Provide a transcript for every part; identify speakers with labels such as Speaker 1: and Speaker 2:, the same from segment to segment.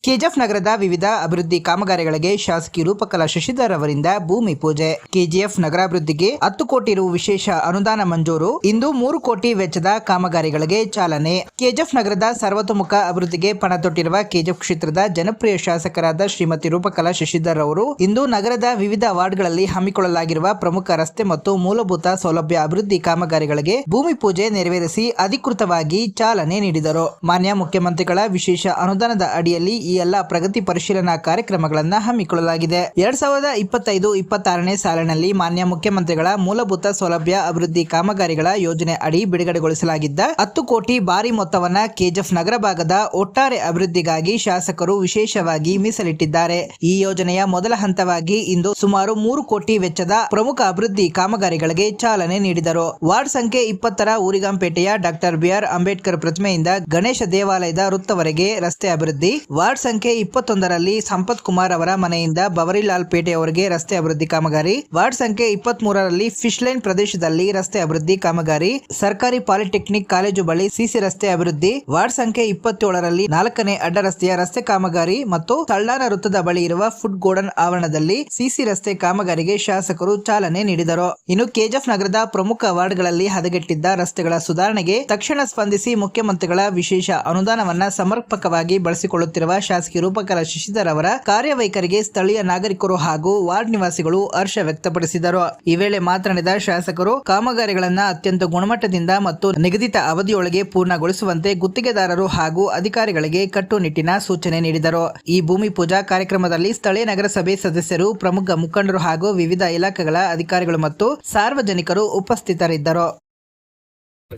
Speaker 1: KGF ನಗರದ ವಿವಿಧ ಅಭಿವೃದ್ಧಿ ಕಾಮಗಾರಿಗಳಿಗೆ ಶಾಸಕಿ ರೂಪಕಲಾ ಶಶಿಧರ್ ಅವರಿಂದ ಭೂಮಿ ಪೂಜೆ. ಕೆಜಿಎಫ್ ನಗರಾಭಿವೃದ್ಧಿಗೆ 10 ಕೋಟಿ ರು ವಿಶೇಷ ಅನುದಾನ ಮಂಜೂರು. ಇಂದು 3 ಕೋಟಿ ವೆಚ್ಚದ ಕಾಮಗಾರಿಗಳಿಗೆ ಚಾಲನೆ. ಕೆಜಿಎಫ್ ನಗರದ ಸರ್ವತೋಮುಖ ಅಭಿವೃದ್ಧಿಗೆ ಪಣ ತೊಟ್ಟಿರುವ ಕೆಜಿಎಫ್ ಕ್ಷೇತ್ರದ ಜನಪ್ರಿಯ ಶಾಸಕರಾದ ಶ್ರೀಮತಿ ರೂಪಕಲಾ ಶಶಿಧರ್ ಅವರು ಇಂದು ನಗರದ ವಿವಿಧ ವಾರ್ಡ್ಗಳಲ್ಲಿ ಹಮ್ಮಿಕೊಳ್ಳಲಾಗಿರುವ ಪ್ರಮುಖ ರಸ್ತೆ ಮತ್ತು ಮೂಲಭೂತ ಸೌಲಭ್ಯ ಅಭಿವೃದ್ಧಿ ಕಾಮಗಾರಿಗಳಿಗೆ ಭೂಮಿ ಪೂಜೆ ನೆರವೇರಿಸಿ ಅಧಿಕೃತವಾಗಿ ಚಾಲನೆ ನೀಡಿದರು. ಮಾನ್ಯ ಮುಖ್ಯಮಂತ್ರಿಗಳ ವಿಶೇಷ ಅನುದಾನದ ಅಡಿಯಲ್ಲಿ ಈ ಎಲ್ಲ ಪ್ರಗತಿ ಪರಿಶೀಲನಾ ಕಾರ್ಯಕ್ರಮಗಳನ್ನು ಹಮ್ಮಿಕೊಳ್ಳಲಾಗಿದೆ. 2025-26ನೇ ಸಾಲಿನಲ್ಲಿ ಮಾನ್ಯ ಮುಖ್ಯಮಂತ್ರಿಗಳ ಮೂಲಭೂತ ಸೌಲಭ್ಯ ಅಭಿವೃದ್ಧಿ ಕಾಮಗಾರಿಗಳ ಯೋಜನೆ ಅಡಿ ಬಿಡುಗಡೆಗೊಳಿಸಲಾಗಿದ್ದ 10 ಕೋಟಿ ಭಾರಿ ಮೊತ್ತವನ್ನ ಕೆಜಿಎಫ್ ನಗರ ಭಾಗದ ಒಟ್ಟಾರೆ ಅಭಿವೃದ್ಧಿಗಾಗಿ ಶಾಸಕರು ವಿಶೇಷವಾಗಿ ಮೀಸಲಿಟ್ಟಿದ್ದಾರೆ. ಈ ಯೋಜನೆಯ ಮೊದಲ ಹಂತವಾಗಿ ಇಂದು ಸುಮಾರು 3 ಕೋಟಿ ವೆಚ್ಚದ ಪ್ರಮುಖ ಅಭಿವೃದ್ಧಿ ಕಾಮಗಾರಿಗಳಿಗೆ ಚಾಲನೆ ನೀಡಿದರು. ವಾರ್ಡ್ ಸಂಖ್ಯೆ 20ರ ಊರಿಗಾಂಪೇಟೆಯ ಡಾಕ್ಟರ್ ಬಿ.ಆರ್. ಅಂಬೇಡ್ಕರ್ ಪ್ರತಿಮೆಯಿಂದ ಗಣೇಶ ದೇವಾಲಯದ ವೃತ್ತವರೆಗೆ ರಸ್ತೆ ಅಭಿವೃದ್ಧಿ. ವಾರ್ಡ್ ಸಂಖ್ಯೆ 21ರಲ್ಲಿ ಸಂಪತ್ ಕುಮಾರ್ ಅವರ ಮನೆಯಿಂದ ಬವರಿಲಾಲ್ ಪೇಟೆಯವರೆಗೆ ರಸ್ತೆ ಅಭಿವೃದ್ಧಿ ಕಾಮಗಾರಿ. ವಾರ್ಡ್ ಸಂಖ್ಯೆ 23ರಲ್ಲಿ ಫಿಶ್ ಲೈನ್ ಪ್ರದೇಶದಲ್ಲಿ ರಸ್ತೆ ಅಭಿವೃದ್ಧಿ ಕಾಮಗಾರಿ. ಸರ್ಕಾರಿ ಪಾಲಿಟೆಕ್ನಿಕ್ ಕಾಲೇಜು ಬಳಿ ಸಿಸಿ ರಸ್ತೆ ಅಭಿವೃದ್ಧಿ. ವಾರ್ಡ್ ಸಂಖ್ಯೆ 27ರಲ್ಲಿ 4ನೇ ಅಡ್ಡ ರಸ್ತೆಯ ರಸ್ತೆ ಕಾಮಗಾರಿ ಮತ್ತು ತಳ್ಳಾನ ವೃತ್ತದ ಬಳಿ ಇರುವ ಫುಡ್ ಗೋಡನ್ ಆವರಣದಲ್ಲಿ ಸಿಸಿ ರಸ್ತೆ ಕಾಮಗಾರಿಗೆ ಶಾಸಕರು ಚಾಲನೆ ನೀಡಿದರು. ಇನ್ನು ಕೆಜಿಎಫ್ ನಗರದ ಪ್ರಮುಖ ವಾರ್ಡ್ಗಳಲ್ಲಿ ಹದಗೆಟ್ಟಿದ್ದ ರಸ್ತೆಗಳ ಸುಧಾರಣೆಗೆ ತಕ್ಷಣ ಸ್ಪಂದಿಸಿ ಮುಖ್ಯಮಂತ್ರಿಗಳ ವಿಶೇಷ ಅನುದಾನವನ್ನ ಸಮರ್ಪಕವಾಗಿ ಬಳಸಿಕೊಳ್ಳುತ್ತಿರುವ ಶಾಸಕಿ ರೂಪಕಲಾ ಶಶಿಧರ್ ಅವರ ಕಾರ್ಯವೈಖರಿಗೆ ಸ್ಥಳೀಯ ನಾಗರಿಕರು ಹಾಗೂ ವಾರ್ಡ್ ನಿವಾಸಿಗಳು ಹರ್ಷ ವ್ಯಕ್ತಪಡಿಸಿದರು. ಈ ವೇಳೆ ಮಾತನಾಡಿದ ಶಾಸಕರು ಕಾಮಗಾರಿಗಳನ್ನ ಅತ್ಯಂತ ಗುಣಮಟ್ಟದಿಂದ ಮತ್ತು ನಿಗದಿತ ಅವಧಿಯೊಳಗೆ ಪೂರ್ಣಗೊಳಿಸುವಂತೆ ಗುತ್ತಿಗೆದಾರರು ಹಾಗೂ ಅಧಿಕಾರಿಗಳಿಗೆ ಕಟ್ಟುನಿಟ್ಟಿನ ಸೂಚನೆ ನೀಡಿದರು. ಈ ಭೂಮಿ ಪೂಜಾ ಕಾರ್ಯಕ್ರಮದಲ್ಲಿ ಸ್ಥಳೀಯ ನಗರಸಭೆ ಸದಸ್ಯರು, ಪ್ರಮುಖ ಮುಖಂಡರು ಹಾಗೂ ವಿವಿಧ ಇಲಾಖೆಗಳ ಅಧಿಕಾರಿಗಳು ಮತ್ತು ಸಾರ್ವಜನಿಕರು ಉಪಸ್ಥಿತರಿದ್ದರು.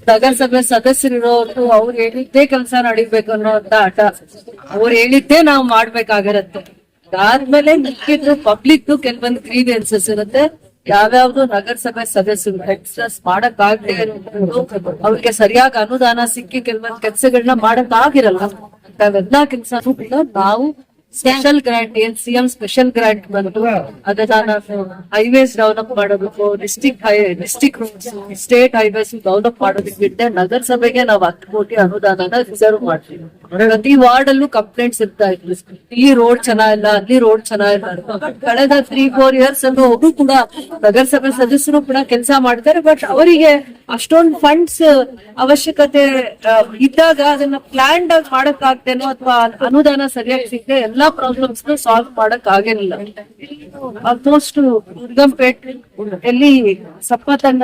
Speaker 2: ನಗರಸಭೆ ಸದಸ್ಯರಿರೋರು ಅವ್ರು ಹೇಳಿದ್ದೇ ಕೆಲಸ ನಡೀಬೇಕು ಅನ್ನೋಂತ ಆಟ, ಅವ್ರು ಹೇಳಿದ್ದೇ ನಾವು ಮಾಡ್ಬೇಕಾಗಿರತ್ತೆ. ಅದಾದ್ಮೇಲೆ ಮಿಕ್ಕಿದ್ದು ಪಬ್ಲಿಕ್ ಕೆಲವೊಂದು ಗ್ರೀವಿಯನ್ಸಸ್ ಇರುತ್ತೆ. ಯಾವ್ಯಾವ್ದು ನಗರಸಭೆ ಸದಸ್ಯರು ಎಕ್ಸ್ಪ್ರೆಸ್ ಮಾಡಕ್ ಆಗದೆ ಅವ್ರಿಗೆ ಸರಿಯಾಗಿ ಅನುದಾನ ಸಿಕ್ಕಿ ಕೆಲವೊಂದು ಕೆಲಸಗಳನ್ನ ಮಾಡಕ್ ಆಗಿರಲ್ಲ. ನಾವೆಲ್ಲಾ ಕೆಲಸ ಕೂಡ ನಾವು ಸ್ಪೆಷಲ್ ಗ್ರಾಂಟ್, ಏನ್ ಸಿಎಂ ಸ್ಪೆಷಲ್ ಗ್ರಾಂಟ್ ಬಂದು ಅದನ್ನ ಹೈವೇಸ್ ಡೆವಲಪ್ ಮಾಡೋದಕ್ಕೂ, district roads, state highways develop ಮಾಡೋದಕ್ಕೆ ಬಿಟ್ಟೆ ನಗರಸಭೆಗೆ ನಾವು 10 ಕೋಟಿ ಅನುದಾನನ ರಿಸರ್ವ್ ಮಾಡ್ತೀವಿ. ಪ್ರತಿ ವಾರ್ಡ್ ಅಲ್ಲೂ ಕಂಪ್ಲೇಂಟ್ಸ್ ಇರ್ತಾ ಇದ್ವಿ, ಇಲ್ಲಿ ರೋಡ್ ಚೆನ್ನಾಗಿಲ್ಲ, ಅಲ್ಲಿ ರೋಡ್ ಚೆನ್ನಾಗಿಲ್ಲ. ಕಳೆದ 3-4 ಇಯರ್ಸ್ ಅಲ್ಲೂ ಅವರು ಕೂಡ ನಗರಸಭೆ ಸದಸ್ಯರು ಕೂಡ ಕೆಲಸ ಮಾಡ್ತಾರೆ. ಬಟ್ ಅವರಿಗೆ ಅಷ್ಟೊಂದು ಫಂಡ್ಸ್ ಅವಶ್ಯಕತೆ ಇದ್ದಾಗ ಅದನ್ನ ಪ್ಲಾನ್ ಆಗಿ ಮಾಡಕ್ ಆಗ್ತೇನೋ ಅಥವಾ ಅನುದಾನ ಸರಿಯಾಗಿ ಸಿಗದೆ ಎಲ್ಲಾ ಪ್ರಾಬ್ಲಮ್ಸ್ ಸಾಲ್ವ್ ಮಾಡಕ್ ಆಗಿರಲಿಲ್ಲ. ಆಲ್ಮೋಸ್ಟ್ ದುರ್ಗಂಪೇಟ್ ಎಲ್ಲಿ ಸಪ್ಪತಣ್ಣ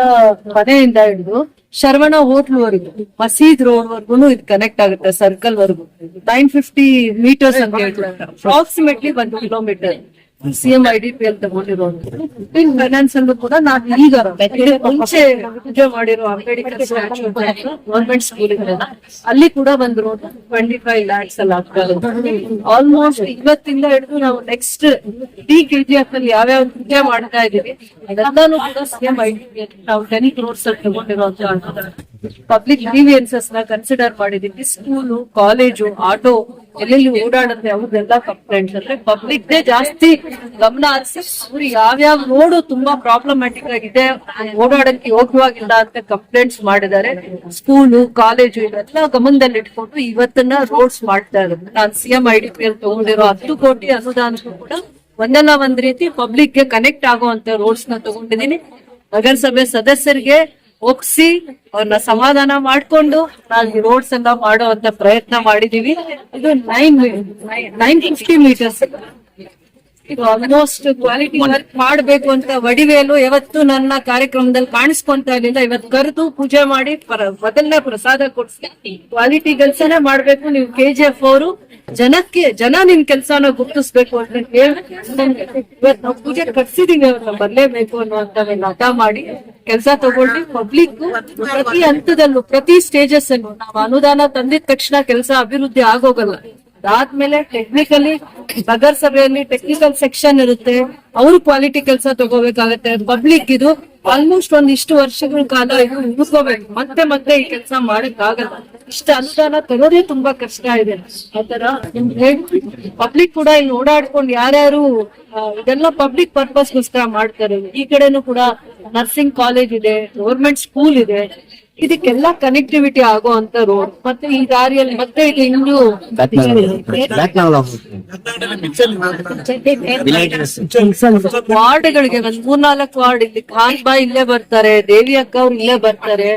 Speaker 2: ಮನೆಯಿಂದ ಹಿಡಿದು ಶರವಣ ಹೋಟ್ಲ್ ವರೆಗೂ, ಮಸೀದ್ ರೋಡ್ ವರ್ಗು ಇದು ಕನೆಕ್ಟ್ ಆಗುತ್ತೆ. ಸರ್ಕಲ್ ವರ್ಗು 950 ಮೀಟರ್ಸ್ ಅಂತ ಹೇಳ್ತಾರೆ, ಅಪ್ರಾಕ್ಸಿಮೇಟ್ಲಿ 1 ಕಿಲೋಮೀಟರ್. ಸಿಎಂ IDPL ತಗೊಂಡಿರೋದು ಫೈನಾನ್ಸ್ ಅಲ್ಲೂ ಕೂಡ ನಾನು ಈಗ ಮುಂಚೆ ಪೂಜೆ ಮಾಡಿರೋ ಅಂಬೇಡ್ಕರ್ ಸ್ಟ್ಯಾಚ್ಯೂ ಗವರ್ಮೆಂಟ್ ಸ್ಕೂಲ್ ಅಲ್ಲಿ ಕೂಡ ಒಂದು ರೋಡ್ 25 lakhs ಅಲ್ಲಿ ಆಗ್ತದೆ. ಆಲ್ಮೋಸ್ಟ್ ಇವತ್ತಿಂದ ಹಿಡಿದು ನಾವು ನೆಕ್ಸ್ಟ್ ಕೆಜಿಎಫ್ ಅಲ್ಲಿ ಯಾವ್ಯಾವ ಪೂಜೆ ಮಾಡ್ತಾ ಇದೀವಿ ಅದೆಲ್ಲಾನು ಕೂಡ ಸಿಎಂ IDPL ನಾವು 10 crores ಅಲ್ಲಿ ತಗೊಂಡಿರೋದು. ಪಬ್ಲಿಕ್ ಗ್ರೀವಿಯನ್ಸಸ್ ನ ಕನ್ಸಿಡರ್ ಮಾಡಿದೀವಿ. ಸ್ಕೂಲು, ಕಾಲೇಜು, ಆಟೋ ಎಲ್ಲೆಲ್ಲಿ ಓಡಾಡುತ್ತೆ ಅವ್ರದೆಲ್ಲ ಕಂಪ್ಲೇಂಟ್ಸ್ ಅಂದ್ರೆ ಪಬ್ಲಿಕ್ ದೇ ಜಾಸ್ತಿ ಗಮನ ಹರಿಸಿ ಅವ್ರು ಯಾವ್ಯಾವ ರೋಡ್ ತುಂಬಾ ಪ್ರಾಬ್ಲಮ್ಯಾಟಿಕ್ ಆಗಿದೆ, ಓಡಾಡಕ್ಕೆ ಯೋಗ್ಯವಾಗಿಲ್ಲ ಅಂತ ಕಂಪ್ಲೇಂಟ್ಸ್ ಮಾಡಿದ್ದಾರೆ. ಸ್ಕೂಲು, ಕಾಲೇಜು ಇವೆಲ್ಲ ಗಮನದಲ್ಲಿ ಇಟ್ಕೊಂಡು ಇವತ್ತನ್ನ ರೋಡ್ಸ್ ಮಾಡ್ತಾ ಇರೋದು. ನಾನು ಸಿಎಂ IDPL ತಗೊಂಡಿರೋ 10 ಕೋಟಿ ಅನುದಾನ ಕೂಡ ಒಂದಲ್ಲ ಒಂದ್ ರೀತಿ ಪಬ್ಲಿಕ್ ಗೆ ಕನೆಕ್ಟ್ ಆಗುವಂತ ರೋಡ್ಸ್ ನ ತಗೊಂಡಿದ್ದೀನಿ. ನಗರಸಭೆ ಸದಸ್ಯರಿಗೆ ಒಪ್ಸಿ ಅವ್ರನ್ನ ಸಮಾಧಾನ ಮಾಡ್ಕೊಂಡು ನಾವು ಈ ರೋಡ್ಸ್ ಎಲ್ಲ ಮಾಡುವಂತ ಪ್ರಯತ್ನ ಮಾಡಿದೀವಿ. ಇದು 950 ಮೀಟರ್ಸ್. ಇದು ಆಲ್ಮೋಸ್ಟ್ ಕ್ವಾಲಿಟಿ ವರ್ಕ್ ಮಾಡ್ಬೇಕು ಅಂತ ವಡಿವೇಲು ಯಾವತ್ತು ನನ್ನ ಕಾರ್ಯಕ್ರಮದಲ್ಲಿ ಕಾಣಿಸ್ಕೊಂತ ಇರ್ಲಿಲ್ಲ. ಇವತ್ತು ಕರೆದು ಪೂಜೆ ಮಾಡಿ ಮೊದಲನೇ ಪ್ರಸಾದ ಕೊಡ್ಸಿ ಕ್ವಾಲಿಟಿ ಕೆಲಸನೇ ಮಾಡ್ಬೇಕು. ನೀವು KGF ಅವರು ಜನ ನಿಮ್ ಕೆಲ್ಸನ ಗುರ್ತಿಸ್ಬೇಕು ಅಂತ ಹೇಳಿ ಇವತ್ತು ನಾವು ಪೂಜೆ ಕಟ್ಸಿದೀವಿ, ಅವ್ರನ್ನ ಬರ್ಲೇಬೇಕು ಅನ್ನುವಂತ ಹಠ ಮಾಡಿ ಕೆಲಸ ತಗೊಂಡು ಪಬ್ಲಿಕ್ ಪ್ರತಿ ಹಂತದಲ್ಲೂ, ಪ್ರತಿ ಸ್ಟೇಜಸ್ ಅಲ್ಲೂ ನಾವು ಅನುದಾನ ತಂದಿದ ತಕ್ಷಣ ಕೆಲಸ ಅಭಿವೃದ್ಧಿ ಆಗೋಗಲ್ಲ. ಅದಾದ್ಮೇಲೆ ಟೆಕ್ನಿಕಲಿ ನಗರಸಭೆಯಲ್ಲಿ ಟೆಕ್ನಿಕಲ್ ಸೆಕ್ಷನ್ ಇರುತ್ತೆ, ಅವರು ಕ್ವಾಲಿಟಿ ಕೆಲಸ ತಗೋಬೇಕಾಗತ್ತೆ. ಪಬ್ಲಿಕ್ ಇದು ಆಲ್ಮೋಸ್ಟ್ ಒಂದಿಷ್ಟು ವರ್ಷಗಳ ಕಾಲ ಇದು ಉಳಿಸ್ಕೋಬೇಕು. ಮತ್ತೆ ಈ ಕೆಲಸ ಮಾಡಕ್ ಆಗಲ್ಲ. ಇಷ್ಟ ಅನುದಾನ ತಗೋದೇ ತುಂಬಾ ಕಷ್ಟ ಇದೆ. ಆತರ ಪಬ್ಲಿಕ್ ಕೂಡ ಇಲ್ಲಿ ಓಡಾಡ್ಕೊಂಡು ಯಾರ್ಯಾರು ಇದೆಲ್ಲ ಪಬ್ಲಿಕ್ ಪರ್ಪಸ್ಗೋಸ್ಕರ ಮಾಡ್ತಾರೆ. ಈ ಕಡೆನೂ ಕೂಡ ನರ್ಸಿಂಗ್ ಕಾಲೇಜ್ ಇದೆ, ಗವರ್ಮೆಂಟ್ ಸ್ಕೂಲ್ ಇದೆ, ಇದಕ್ಕೆಲ್ಲ ಕನೆಕ್ಟಿವಿಟಿ ಆಗೋ ಅಂತ ರೋಡ್, ಮತ್ತೆ ಈ ದಾರಿಯಲ್ಲಿ ಮತ್ತೆ ಇದು ಇನ್ನೂ ವಾರ್ಡ್ಗಳಿಗೆ ಒಂದ್ 3-4 ವಾರ್ಡ್ ಇಲ್ಲಿ ಖಾನ್ ಬಾಯ್ ಇಲ್ಲೇ ಬರ್ತಾರೆ, ದೇವಿ ಅಕ್ಕ ಅವ್ರು ಇಲ್ಲೇ ಬರ್ತಾರೆ,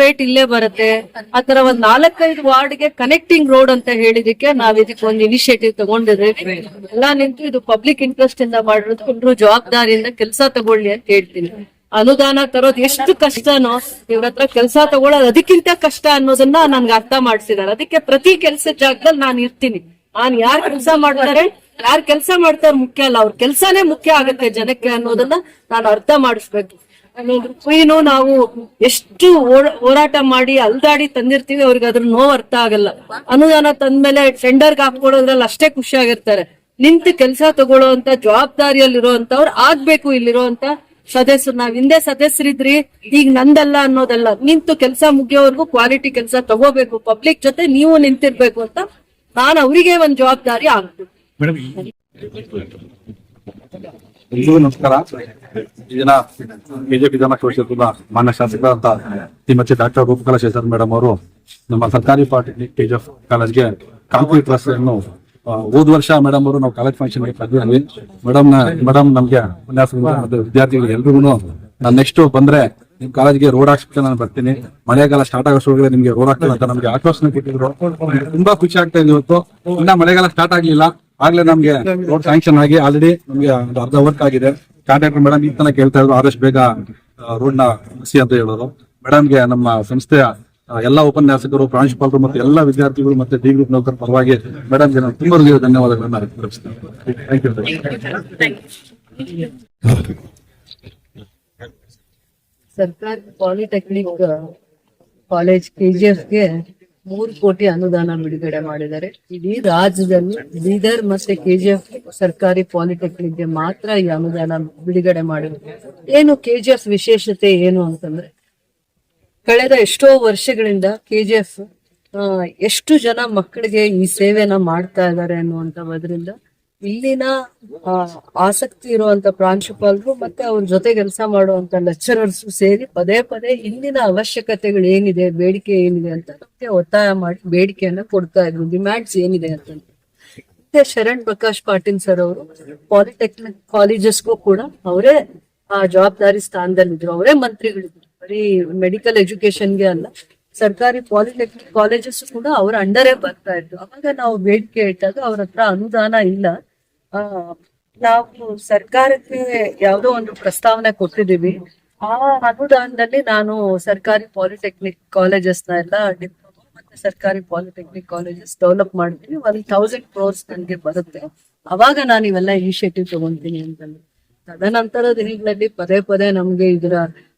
Speaker 2: ಪೇಟ್ ಇಲ್ಲೇ ಬರುತ್ತೆ. ಆತರ ಒಂದ್ 4-5 ವಾರ್ಡ್ಗೆ ಕನೆಕ್ಟಿಂಗ್ ರೋಡ್ ಅಂತ ಹೇಳಿದಕ್ಕೆ ನಾವ್ ಇದಕ್ಕೆ ಒಂದು ಇನಿಷಿಯೇಟಿವ್ ತಗೊಂಡಿದ್ದೇವೆ. ಎಲ್ಲಾ ನಿಂತು ಇದು ಪಬ್ಲಿಕ್ ಇಂಟ್ರೆಸ್ಟ್ ಇಂದ ಮಾಡಿರೋದು ಜವಾಬ್ದಾರಿಯಿಂದ ಕೆಲಸ ತಗೊಳ್ಳಿ ಅಂತ ಹೇಳ್ತೀನಿ. ಅನುದಾನ ತರೋದು ಎಷ್ಟು ಕಷ್ಟನೋ ಇವ್ರ ಹತ್ರ ಕೆಲಸ ತಗೊಳ್ಳೋದು ಅದಕ್ಕಿಂತ ಕಷ್ಟ ಅನ್ನೋದನ್ನ ನನ್ಗೆ ಅರ್ಥ ಮಾಡ್ಸಿದಾರೆ. ಅದಕ್ಕೆ ಪ್ರತಿ ಕೆಲ್ಸದ ಜಾಗದಲ್ಲಿ ನಾನು ಇರ್ತೀನಿ. ನಾನ್ ಯಾರ್ ಕೆಲಸ ಮಾಡ್ತಾರೆ, ಯಾರ್ ಕೆಲಸ ಮಾಡ್ತಾರೆ ಮುಖ್ಯ ಅಲ್ಲ, ಅವ್ರ ಕೆಲ್ಸಾನೇ ಮುಖ್ಯ ಆಗುತ್ತೆ ಜನಕ್ಕೆ ಅನ್ನೋದನ್ನ ನಾನು ಅರ್ಥ ಮಾಡಿಸ್ಬೇಕು. ರೂಪಾಯಿನೂ ನಾವು ಎಷ್ಟು ಹೋರಾಟ ಮಾಡಿ ಅಲ್ದಾಡಿ ತಂದಿರ್ತೀವಿ, ಅವ್ರಿಗೆ ಅದ್ರ ನೋವು ಅರ್ಥ ಆಗಲ್ಲ. ಅನುದಾನ ತಂದ್ಮೇಲೆ ಟೆಂಡರ್ಗೆ ಹಾಕೊಡೋದ್ರಲ್ಲಿ ಅಷ್ಟೇ ಖುಷಿಯಾಗಿರ್ತಾರೆ. ನಿಂತು ಕೆಲಸ ತಗೊಳ್ಳೋ ಅಂತ ಜವಾಬ್ದಾರಿಯಲ್ಲಿರುವಂತವ್ರು ಆಗ್ಬೇಕು. ಇಲ್ಲಿರುವಂತ ಸದಸ್ಯರು, ನಾವ್ ಹಿಂದೆ ಸದಸ್ಯರಿದ್ರಿ, ಈಗ ನಂದಲ್ಲ ಅನ್ನೋದಲ್ಲ, ನಿಂತು ಕೆಲಸ ಮುಗಿಯೋವರೆಗೂ ಕ್ವಾಲಿಟಿ ಕೆಲಸ ತಗೋಬೇಕು, ಪಬ್ಲಿಕ್ ಜೊತೆ ನೀವು ನಿಂತಿರ್ಬೇಕು ಅಂತ ನಾನು ಅವರಿಗೆ ಒಂದ್ ಜವಾಬ್ದಾರಿ ಆಗ್ಬೇಕು.
Speaker 3: ಎಲ್ರಿಗೂ ನಮಸ್ಕಾರ. ಈ ದಿನ ಬಿಜೆಪಿ ವಿಧಾನಸಭಾ ಕ್ಷೇತ್ರದ ಮಾನ್ಯ ಶಾಸಕರಾದಂತ ಶ್ರೀಮತಿ ಡಾಕ್ಟರ್ ರೂಪಕಲಾ ಶೇಷರ್ ಮೇಡಮ್ ಅವರು ನಮ್ಮ ಸರ್ಕಾರಿ ಪಾಲಿಟೆಕ್ನಿಕ್ ಕೆಜಿಎಫ್ ಕಾಲೇಜ್ಗೆ ಕಾಂಕ್ರೀಟ್ ರಸ್ತೆಯನ್ನು ಹೋದ ವರ್ಷ ಮೇಡಮ್ ಅವರು ನಾವು ಕಾಲೇಜ್ ಫಂಕ್ಷನ್ ಕರೆದಿದ್ವಿ. ಮೇಡಮ್ ನಮ್ಗೆ ಮತ್ತೆ ವಿದ್ಯಾರ್ಥಿಗಳು ಎಲ್ರಿಗೂ ನಾನು ನೆಕ್ಸ್ಟ್ ಬಂದ್ರೆ ನಿಮ್ ಕಾಲೇಜ್ಗೆ ರೋಡ್ ಹಾಕ್ಸ್ಬಿಟ್ಟು ನಾನು ಬರ್ತೀನಿ, ಮಳೆಗಾಲ ಸ್ಟಾರ್ಟ್ ಆಗೋಷ್ಟ್ರೊಳಗೆ ನಿಮ್ಗೆ ರೋಡ್ ಹಾಕ್ತೀನಿ ಅಂತ ನಮ್ಗೆ ಆಶ್ವಾಸನೆ ಕೊಟ್ಟಿದ್ರು. ತುಂಬಾ ಖುಷಿ ಆಗ್ತಾ ಇದೆ. ಇವತ್ತು ಇನ್ನ ಮಳೆಗಾಲ ಸ್ಟಾರ್ಟ್ ಆಗ್ಲಿಲ್ಲ, ಆಗ್ಲೇ ನಮ್ಗೆ ರೋಡ್ ಸ್ಯಾಂಕ್ಷನ್ ಆಗಿ ಆಲ್ರೆಡಿ ನಮ್ಗೆ ಒಂದು ಅರ್ಧ ವರ್ಕ್ ಆಗಿದೆ. ಕಾಂಟ್ರಾಕ್ಟರ್ ಮೇಡಮ್ ಈ ತನಕ ಕೇಳ್ತಾ ಇದ್ರು ಆದಷ್ಟು ಬೇಗ ರೋಡ್ ನ ಮುಗಿಸಿ ಅಂತ ಹೇಳೋರು. ಮೇಡಮ್ಗೆ ನಮ್ಮ ಸಂಸ್ಥೆಯ ಎಲ್ಲಾ ಉಪನ್ಯಾಸಕರು, ಪ್ರಾಂಶುಪಾಲರು ಮತ್ತೆ ಎಲ್ಲಾ ವಿದ್ಯಾರ್ಥಿಗಳು ಮತ್ತೆ ಡಿ ಗ್ರೂಪ್ ನೌಕರ ಪರವಾಗಿ ಮೇಡಮ್ಗೆ ನಾನು ತುಂಬಾ ಧನ್ಯವಾದಗಳನ್ನ ವ್ಯಕ್ತಪಡಿಸ್ತೇನೆ.
Speaker 2: ಸರ್ಕಾರಿ ಪಾಲಿಟೆಕ್ನಿಕ್ ಕಾಲೇಜ್ ಕೆಜಿಎಫ್ಗೆ 3 ಕೋಟಿ ಅನುದಾನ ಬಿಡುಗಡೆ ಮಾಡಿದ್ದಾರೆ. ಇಡೀ ರಾಜ್ಯದಲ್ಲಿ ಬೀದರ್ ಮತ್ತೆ ಕೆಜಿಎಫ್ ಸರ್ಕಾರಿ ಪಾಲಿಟೆಕ್ನಿಕ್ ಗೆ ಮಾತ್ರ ಈ ಅನುದಾನ ಬಿಡುಗಡೆ ಮಾಡಿದ್ದಾರೆ. ಏನು ಕೆಜಿಎಫ್ ವಿಶೇಷತೆ ಏನು ಅಂತಂದ್ರೆ, ಕಳೆದ ಎಷ್ಟೋ ವರ್ಷಗಳಿಂದ ಕೆಜಿಎಫ್ ಎಷ್ಟು ಜನ ಮಕ್ಕಳಿಗೆ ಈ ಸೇವೆನ ಮಾಡ್ತಾ ಇದ್ದಾರೆ ಅನ್ನುವಂಥದ್ರಿಂದ ಇಲ್ಲಿನ ಆಸಕ್ತಿ ಇರುವಂತ ಪ್ರಾಂಶುಪಾಲರು ಮತ್ತೆ ಅವ್ರ ಜೊತೆ ಕೆಲಸ ಮಾಡುವಂತ ಲೆಕ್ಚರರ್ಸ್ ಸೇರಿ ಪದೇ ಪದೇ ಇಲ್ಲಿನ ಅವಶ್ಯಕತೆಗಳು ಏನಿದೆ, ಬೇಡಿಕೆ ಏನಿದೆ ಅಂತ ನಮಗೆ ಒತ್ತಾಯ ಮಾಡಿ ಬೇಡಿಕೆಯನ್ನ ಕೊಡ್ತಾ ಇದ್ರು. ಡಿಮ್ಯಾಂಡ್ಸ್ ಏನಿದೆ ಅಂತ ಮತ್ತೆ ಶರಣ್ ಪ್ರಕಾಶ್ ಪಾಟೀಲ್ ಸರ್ ಅವರು ಪಾಲಿಟೆಕ್ನಿಕ್ ಕಾಲೇಜಸ್ಗೂ ಕೂಡ ಅವರೇ ಆ ಜವಾಬ್ದಾರಿ ಸ್ಥಾನದಲ್ಲಿದ್ರು, ಅವರೇ ಮಂತ್ರಿಗಳಿದ್ರು. ಬರೀ ಮೆಡಿಕಲ್ ಎಜುಕೇಶನ್ಗೆ ಅಲ್ಲ, ಸರ್ಕಾರಿ ಪಾಲಿಟೆಕ್ನಿಕ್ ಕಾಲೇಜಸ್ ಕೂಡ ಅವರ ಅಂಡರೇ ಬರ್ತಾ ಇತ್ತು. ಅವಾಗ ನಾವು ಬೇಡಿಕೆ ಇಟ್ಟಾಗ ಅವ್ರ ಹತ್ರ ಅನುದಾನ ಇಲ್ಲ. ನಾವು ಸರ್ಕಾರಕ್ಕೆ ಯಾವುದೋ ಒಂದು ಪ್ರಸ್ತಾವನೆ ಕೊಟ್ಟಿದ್ದೀವಿ. ಆ ಅನುದಾನದಲ್ಲಿ ನಾನು ಸರ್ಕಾರಿ ಪಾಲಿಟೆಕ್ನಿಕ್ ಕಾಲೇಜಸ್ ನ ಎಲ್ಲ ಡಿಪ್ಲೊಮಾ ಮತ್ತೆ ಸರ್ಕಾರಿ ಪಾಲಿಟೆಕ್ನಿಕ್ ಕಾಲೇಜಸ್ ಡೆವಲಪ್ ಮಾಡ್ತೀನಿ. 1000 crores ನನಗೆ ಬರುತ್ತೆ. ಅವಾಗ ನಾನು ಇವೆಲ್ಲ ಇನಿಷಿಯೇಟಿವ್ ತಗೊಂತೀನಿ ಅಂತಂದ್ರೆ, ತದನಂತರ ದಿನಗಳಲ್ಲಿ ಪದೇ ಪದೇ ನಮ್ಗೆ ಇದರ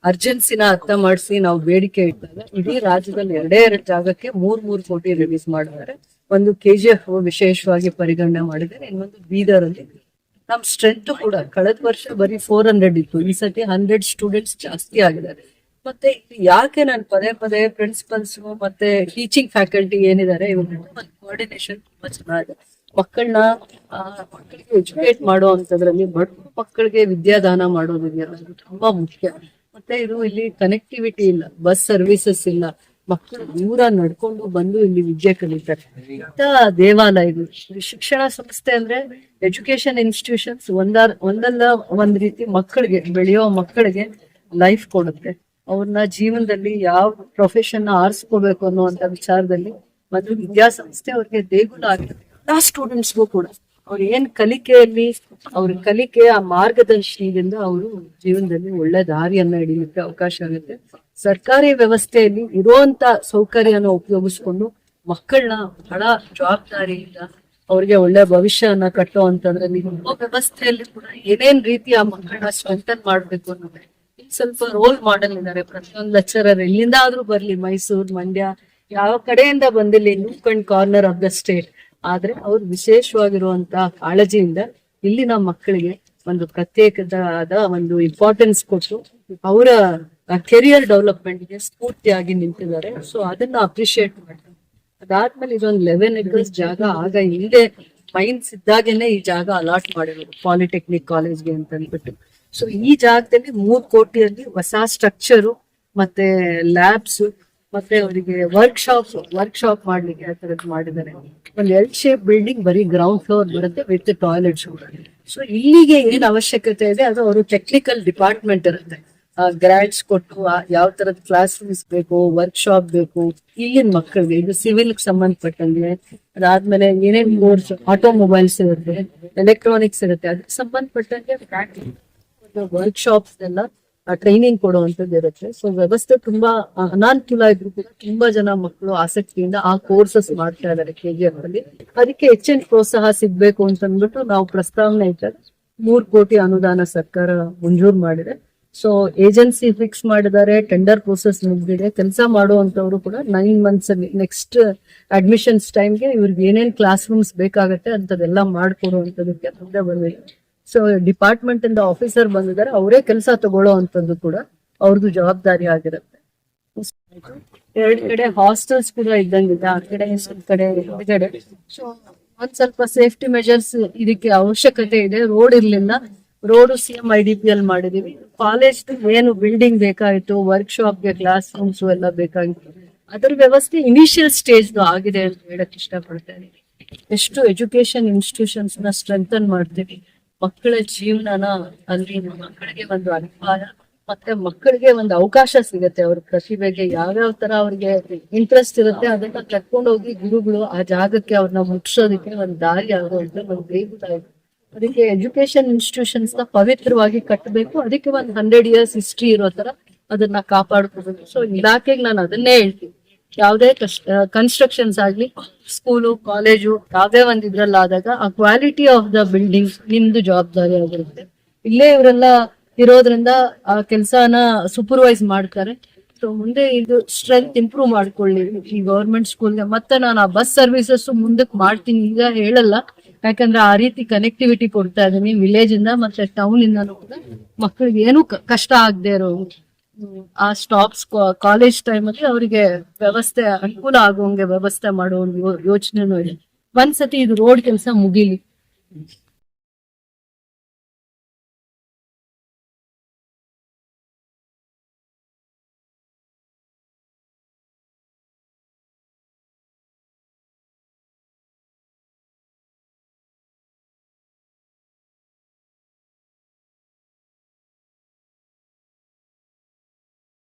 Speaker 2: ಅರ್ಜೆನ್ಸಿನ ಅರ್ಥ ಮಾಡಿಸಿ ನಾವು ಬೇಡಿಕೆ ಇಟ್ಟಾಗ ಇಡೀ ರಾಜ್ಯದಲ್ಲಿ 2 ಜಾಗಕ್ಕೆ 3 ಕೋಟಿ ರಿಲೀಸ್ ಮಾಡಿದ್ದಾರೆ. ಒಂದು ಕೆಜಿಎಫ್ ವಿಶೇಷವಾಗಿ ಪರಿಗಣನೆ ಮಾಡಿದ್ದಾರೆ, ಇನ್ನೊಂದು ಬೀದರ್ ಅಲ್ಲಿ. ನಮ್ ಸ್ಟ್ರೆಂತ್ ಕೂಡ ಕಳೆದ ವರ್ಷ ಬರೀ 400 ಇತ್ತು, ಈ ಸತಿ 100 ಸ್ಟೂಡೆಂಟ್ಸ್ ಜಾಸ್ತಿ ಆಗಿದ್ದಾರೆ. ಮತ್ತೆ ಯಾಕೆ ನಾನು ಪದೇ ಪದೇ ಪ್ರಿನ್ಸಿಪಲ್ಸ್ ಮತ್ತೆ ಟೀಚಿಂಗ್ ಫ್ಯಾಕಲ್ಟಿ ಏನಿದ್ದಾರೆ ಇವ್ರ ಒಂದು ಕೋಆರ್ಡಿನೇಷನ್ ತುಂಬಾ ಚೆನ್ನಾಗಿದೆ. ಮಕ್ಕಳಿಗೆ ಎಜುಕೇಟ್ ಮಾಡೋ ಅಂತದ್ರಲ್ಲಿ ಬಡ ಮಕ್ಕಳಿಗೆ ವಿದ್ಯಾದಾನ ಮಾಡೋದಿದೆಯಲ್ಲ, ಅದು ತುಂಬಾ ಮುಖ್ಯ. ಮತ್ತೆ ಇದು ಇಲ್ಲಿ ಕನೆಕ್ಟಿವಿಟಿ ಇಲ್ಲ, ಬಸ್ ಸರ್ವಿಸಸ್ ಇಲ್ಲ, ಮಕ್ಕಳು ದೂರ ನಡ್ಕೊಂಡು ಬಂದು ಇಲ್ಲಿ ವಿದ್ಯೆ ಕಲಿತಾರೆ. ಇಂಥ ದೇವಾಲಯಗಳು, ಶಿಕ್ಷಣ ಸಂಸ್ಥೆ ಅಂದ್ರೆ ಎಜುಕೇಶನ್ ಇನ್ಸ್ಟಿಟ್ಯೂಷನ್ಸ್ ಒಂದಲ್ಲ ಒಂದ್ ರೀತಿ ಮಕ್ಕಳಿಗೆ, ಬೆಳೆಯೋ ಮಕ್ಕಳಿಗೆ ಲೈಫ್ ಕೊಡುತ್ತೆ. ಅವ್ರನ್ನ ಜೀವನದಲ್ಲಿ ಯಾವ ಪ್ರೊಫೆಷನ್ ಆರಿಸ್ಕೋಬೇಕು ಅನ್ನುವಂತ ವಿಚಾರದಲ್ಲಿ ಒಂದು ವಿದ್ಯಾಸಂಸ್ಥೆ ಅವ್ರಿಗೆ ದೇಗುಲ ಆಗುತ್ತೆ. ಎಲ್ಲಾ ಸ್ಟೂಡೆಂಟ್ಸ್ಗೂ ಕೂಡ ಅವ್ರ ಏನ್ ಕಲಿಕೆಯಲ್ಲಿ ಅವ್ರ ಕಲಿಕೆಯ ಮಾರ್ಗದರ್ಶನದಿಂದ ಅವರು ಜೀವನದಲ್ಲಿ ಒಳ್ಳೆ ದಾರಿಯನ್ನ ಹಿಡಿಲಿಕ್ಕೆ ಅವಕಾಶ ಆಗುತ್ತೆ. ಸರ್ಕಾರಿ ವ್ಯವಸ್ಥೆಯಲ್ಲಿ ಇರುವಂತ ಸೌಕರ್ಯನ ಉಪಯೋಗಿಸ್ಕೊಂಡು ಮಕ್ಕಳನ್ನ ಬಹಳ ಜವಾಬ್ದಾರಿಯಿಂದ ಅವ್ರಿಗೆ ಒಳ್ಳೆ ಭವಿಷ್ಯನ ಕಟ್ಟುವಂತದ್ರಲ್ಲಿ ವ್ಯವಸ್ಥೆಯಲ್ಲಿ ಕೂಡ ಏನೇನ್ ರೀತಿಯ ಮಕ್ಕಳನ್ನ ಸ್ಟ್ರೆಂಥನ್ ಮಾಡ್ಬೇಕು ಅನ್ನೋದು ಸ್ವಲ್ಪ ರೋಲ್ ಮಾಡೆಲ್ ಇದ್ದಾರೆ. ಪ್ರತಿಯೊಂದು ಲೆಕ್ಚರರ್ ಎಲ್ಲಿಂದ ಆದ್ರೂ ಬರ್ಲಿ, ಮೈಸೂರು, ಮಂಡ್ಯ, ಯಾವ ಕಡೆಯಿಂದ ಬಂದಿಲ್ಲ, Nook and corner of the state, ಆದ್ರೆ ಅವ್ರು ವಿಶೇಷವಾಗಿರುವಂತಹ ಕಾಳಜಿಯಿಂದ ಇಲ್ಲಿನ ಮಕ್ಕಳಿಗೆ ಒಂದು ಪ್ರತ್ಯೇಕವಾದ ಒಂದು ಇಂಪಾರ್ಟೆನ್ಸ್ ಕೊಟ್ಟು ಅವರ ಕೆರಿಯರ್ ಡೆವಲಪ್ಮೆಂಟ್ಗೆ ಸ್ಫೂರ್ತಿಯಾಗಿ ನಿಂತಿದ್ದಾರೆ. ಸೊ ಅದನ್ನ ಅಪ್ರಿಶಿಯೇಟ್ ಮಾಡ್ತಾರೆ. ಅದಾದ್ಮೇಲೆ ಇದೊಂದು 11 acres ಜಾಗ ಆಗ ಹಿಂದೆ ಮೈನ್ಸ್ ಇದ್ದಾಗೇನೆ ಈ ಜಾಗ ಅಲಾಟ್ ಮಾಡಿರೋದು ಪಾಲಿಟೆಕ್ನಿಕ್ ಕಾಲೇಜ್ಗೆ ಅಂತ ಅಂದ್ಬಿಟ್ಟು. ಸೊ ಈ ಜಾಗದಲ್ಲಿ 3 ಕೋಟಿಯಲ್ಲಿ ಹೊಸ ಸ್ಟ್ರಕ್ಚರು ಮತ್ತೆ ಲ್ಯಾಬ್ಸ್, ಮತ್ತೆ ಅವರಿಗೆ ವರ್ಕ್ ಶಾಪ್ ಮಾಡ್ಲಿಕ್ಕೆ ಆ ತರದ್ದು ಮಾಡಿದ್ದಾರೆ. ಒಂದು ಎಲ್ ಶೇಪ್ ಬಿಲ್ಡಿಂಗ್, ಬರೀ ಗ್ರೌಂಡ್ ಫ್ಲೋರ್ ಬರುತ್ತೆ ವಿತ್ ಟಾಯ್ಲೆಟ್ಸ್. ಸೊ ಇಲ್ಲಿಗೆ ಏನ್ ಅವಶ್ಯಕತೆ ಇದೆ ಅದು ಅವರು ಟೆಕ್ನಿಕಲ್ ಡಿಪಾರ್ಟ್ಮೆಂಟ್ ಇರುತ್ತೆ, ಗ್ರಾಂಟ್ಸ್ ಕೊಟ್ಟು ಯಾವ ತರದ ಕ್ಲಾಸ್ ರೂಮ್ಸ್ ಬೇಕು, ವರ್ಕ್ ಶಾಪ್ ಬೇಕು ಇಲ್ಲಿನ ಮಕ್ಕಳಿಗೆ. ಇದು ಸಿವಿಲ್ ಸಂಬಂಧಪಟ್ಟಂಗೆ, ಅದಾದ್ಮೇಲೆ ಏನೇನ್ ಕೋರ್ಸ್, ಆಟೋಮೊಬೈಲ್ಸ್ ಇರುತ್ತೆ, ಎಲೆಕ್ಟ್ರಾನಿಕ್ಸ್ ಇರುತ್ತೆ, ಅದಕ್ಕೆ ಸಂಬಂಧಪಟ್ಟಂಗೆ ವರ್ಕ್ ಶಾಪ್ಸ್ ಎಲ್ಲ ಟ್ರೈನಿಂಗ್ ಕೊಡುವಂತದ್ದು ಇರುತ್ತೆ. ಸೊ ವ್ಯವಸ್ಥೆ ತುಂಬಾ ಅನಾನುಕೂಲ ಇದ್ರು ಕೂಡ ತುಂಬಾ ಜನ ಮಕ್ಕಳು ಆಸಕ್ತಿಯಿಂದ ಆ ಕೋರ್ಸಸ್ ಮಾಡ್ತಾ ಇದ್ದಾರೆ KGF ಅಲ್ಲಿ. ಅದಕ್ಕೆ ಹೆಚ್ಚಿನ ಪ್ರೋತ್ಸಾಹ ಸಿಗ್ಬೇಕು ಅಂತ ಅಂದ್ಬಿಟ್ಟು ನಾವು ಪ್ರಸ್ತಾವನೆ ಇಟ್ಟಾಗ 3 ಕೋಟಿ ಅನುದಾನ ಸರ್ಕಾರ ಮಂಜೂರು ಮಾಡಿದೆ. ಸೊ ಏಜೆನ್ಸಿ ಫಿಕ್ಸ್ ಮಾಡಿದ್ದಾರೆ, ಟೆಂಡರ್ ಪ್ರೋಸೆಸ್ ಮುಗಿದಿದೆ. ಕೆಲಸ ಮಾಡುವಂತವ್ರು ಕೂಡ 9 months ಅಲ್ಲಿ ನೆಕ್ಸ್ಟ್ ಅಡ್ಮಿಷನ್ಸ್ ಟೈಮ್ಗೆ ಇವ್ರಿಗೆ ಏನೇನ್ ಕ್ಲಾಸ್ ರೂಮ್ಸ್ ಬೇಕಾಗತ್ತೆ ಅಂತದೆಲ್ಲ ಮಾಡ್ಕೊಡುವಂತದಕ್ಕೆ ಮುಂದೆ ಬಂದಿದೆ. ಸೊ ಡಿಪಾರ್ಟ್ಮೆಂಟ್ ಇಂದ ಆಫೀಸರ್ ಬಂದಿದ್ದಾರೆ, ಅವರೇ ಕೆಲಸ ತಗೊಳ್ಳೋ ಅಂತದ್ದು ಕೂಡ ಅವ್ರದ್ದು ಜವಾಬ್ದಾರಿ ಆಗಿರುತ್ತೆ. 2 ಕಡೆ ಹಾಸ್ಟೆಲ್ಸ್ ಕೂಡ ಇದ್ದಂಗಿದೆ, ಆ ಕಡೆ ಸ್ವಲ್ಪ ಕಡೆ ಹೊರಗಡೆ. ಸೊ ಒಂದ್ ಸ್ವಲ್ಪ ಸೇಫ್ಟಿ ಮೆಜರ್ಸ್ ಇದಕ್ಕೆ ಅವಶ್ಯಕತೆ ಇದೆ. ರೋಡ್ ಇರ್ಲಿಲ್ಲ, ರೋಡ್ CM IDPL ಮಾಡಿದೀವಿ. ಕಾಲೇಜ್ ಏನು ಬಿಲ್ಡಿಂಗ್ ಬೇಕಾಗಿತ್ತು, ವರ್ಕ್ ಶಾಪ್ಗೆ ಕ್ಲಾಸ್ ರೂಮ್ಸ್ ಎಲ್ಲ ಬೇಕಾಗಿತ್ತು, ಅದರ ವ್ಯವಸ್ಥೆ ಇನಿಷಿಯಲ್ ಸ್ಟೇಜ್ ಆಗಿದೆ ಅಂತ ಹೇಳಕ್ ಇಷ್ಟಪಡ್ತೇನೆ. ಎಷ್ಟು ಎಜುಕೇಶನ್ ಇನ್ಸ್ಟಿಟ್ಯೂಷನ್ಸ್ ನ ಸ್ಟ್ರೆಂಥನ್ ಮಾಡ್ತೀವಿ, ಮಕ್ಕಳ ಜೀವನನ ಅಲ್ಲಿ ಮಕ್ಕಳಿಗೆ ಒಂದು ಅನುಭವ, ಮತ್ತೆ ಮಕ್ಕಳಿಗೆ ಒಂದು ಅವಕಾಶ ಸಿಗುತ್ತೆ. ಅವ್ರ ಪ್ರತಿಭೆಗೆ ಯಾವ್ಯಾವ ತರ ಅವ್ರಿಗೆ ಇಂಟ್ರೆಸ್ಟ್ ಇರುತ್ತೆ ಅದನ್ನ ಕರ್ಕೊಂಡೋಗಿ ಗುರುಗಳು ಆ ಜಾಗಕ್ಕೆ ಅವ್ರನ್ನ ಮುಟ್ಸೋದಕ್ಕೆ ಒಂದು ದಾರಿ ಆಗುವಂತ ಒಂದು ಬೇಗುದಾಯಿತು. ಅದಕ್ಕೆ ಎಜುಕೇಶನ್ ಇನ್ಸ್ಟಿಟ್ಯೂಷನ್ಸ್ ನ ಪವಿತ್ರವಾಗಿ ಕಟ್ಟಬೇಕು. ಅದಕ್ಕೆ ಒಂದು 100 years ಹಿಸ್ಟ್ರಿ ಇರೋ ತರ ಅದನ್ನ ಕಾಪಾಡ್ಕೋಬೇಕು. ಸೊ ಇಲಾಖೆಗೆ ನಾನು ಅದನ್ನೇ ಹೇಳ್ತೀನಿ, ಯಾವುದೇ ಕನ್ಸ್ಟ್ರಕ್ಷನ್ಸ್ ಆಗ್ಲಿ, ಸ್ಕೂಲು, ಕಾಲೇಜು, ಯಾವ್ದೇ ಒಂದ್ ಇದ್ರಲ್ಲಾದಾಗ ಆ ಕ್ವಾಲಿಟಿ ಆಫ್ ದ ಬಿಲ್ಡಿಂಗ್ ನಿಮ್ದು ಜವಾಬ್ದಾರಿ ಆಗಿರುತ್ತೆ. ಇಲ್ಲೇ ಇವರೆಲ್ಲ ಇರೋದ್ರಿಂದ ಆ ಕೆಲಸನ ಸೂಪರ್ವೈಸ್ ಮಾಡ್ತಾರೆ. ಸೊ ಮುಂದೆ ಇದು ಸ್ಟ್ರೆಂತ್ ಇಂಪ್ರೂವ್ ಮಾಡ್ಕೊಳ್ಳಿ ಈ ಗವರ್ಮೆಂಟ್ ಸ್ಕೂಲ್ಗೆ. ಮತ್ತೆ ನಾನು ಆ ಬಸ್ ಸರ್ವಿಸಸ್ ಮುಂದಕ್ಕೆ ಮಾಡ್ತೀನಿ, ಈಗ ಹೇಳಲ್ಲ, ಯಾಕಂದ್ರೆ ಆ ರೀತಿ ಕನೆಕ್ಟಿವಿಟಿ ಕೊಡ್ತಾ ಇದೀನಿ ವಿಲೇಜ್ ಇಂದ ಮತ್ತೆ ಟೌನ್ ಇಂದಾನು ಕೂಡ ಮಕ್ಕಳಿಗೆ ಏನು ಕಷ್ಟ ಆಗದೆ ಇರೋ ಆ ಸ್ಟಾಪ್ಸ್ ಕಾಲೇಜ್ ಟೈಮ್ ಅಲ್ಲಿ ಅವರಿಗೆ ವ್ಯವಸ್ಥೆ ಅನುಕೂಲ ಆಗುವಂಗೆ ವ್ಯವಸ್ಥೆ ಮಾಡೋ ಒಂದು ಯೋಚನೆನೂ ಇದೆ. ಒಂದ್ಸತಿ ಇದು ರೋಡ್ ಕೆಲಸ ಮುಗಿಲಿ,